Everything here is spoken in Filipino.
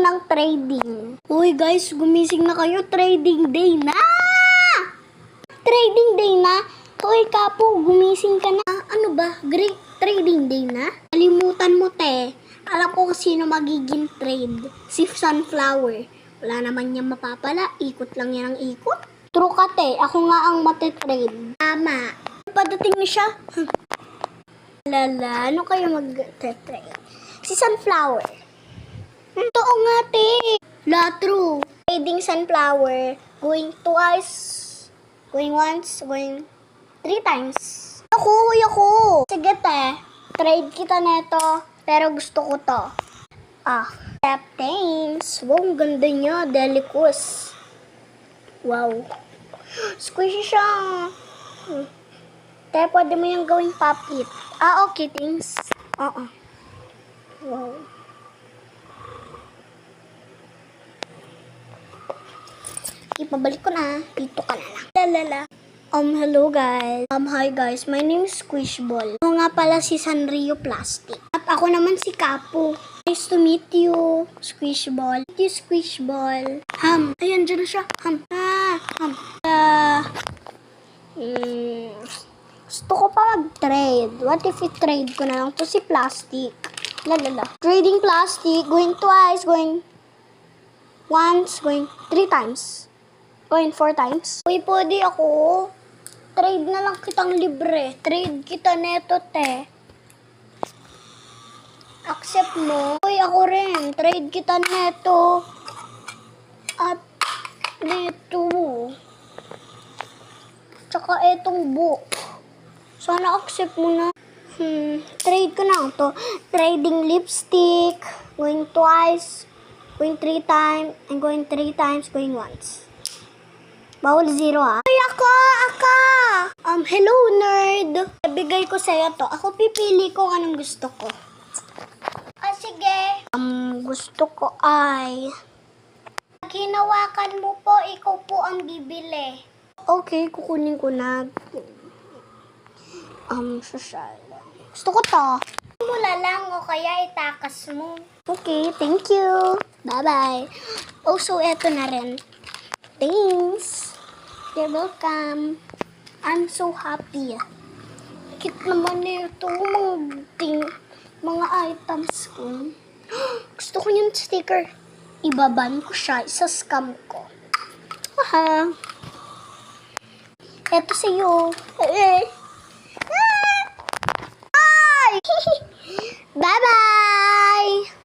ng trading. Uy guys, gumising na kayo. Trading day na! Trading day na? Uy Kapo, gumising ka na. Ano ba? Great trading day na? Kalimutan mo te. Alam ko kung sino magiging trade. Si Sunflower. Wala naman niyang mapapala. Ikot lang yan ang ikot. True ka te. Ako nga ang matitrade. Tama. Padating na siya. Lala, ano kayo mag-trade? Si Sunflower. Totoo nga te. La true. Trading Sunflower. Going twice. Going once. Going 3 times. Ako. Sige te. Trade kita neto. Pero gusto ko to. Thanks. Wow, ang ganda niya. Delicous. Wow. Squishy siya. Te, pwede mo yung gawing pop-it. Okay, thanks. Wow. Ipabalik ko na. Dito ka na lang. Lalala. Hello guys. Hi guys. My name is Squishball. Ako nga pala si Sanrio Plastic. At ako naman si Kapo. Nice to meet you, Squishball. Meet you, Squishball. Ayan, dyan na siya. Gusto ko pa mag-trade. What if i-trade ko na lang to si Plastic? Lalala. Trading Plastic. Going twice. Going once. Going 3 times. Going 4 times. Uy, pwede ako. Trade na lang kitang libre. Trade kita neto, te. Accept mo. Uy, ako rin. Trade kita neto. At neto. Tsaka etong book. Sana accept mo na. Trade ko na to. Trading lipstick. Going twice. Going 3 times. And going 3 times. Going once. Bawal 0 ha. Ay, ako! Hello, nerd. Bigay ko sa'yo to. Ako pipili ko anong gusto ko. Sige. Gusto ko ay... Hinawakan mo po, ikaw po ang bibili. Okay, kukunin ko na. Social. Gusto ko to. Mula lang o kaya itakas mo. Okay, thank you. Bye-bye. So, eto na rin. Thanks. You're welcome. I'm so happy. Kit naman nito mga items ko. Gusto ko yung sticker. Ibaban ko siya. Isa-scam ko. Eto sa'yo. Bye-bye!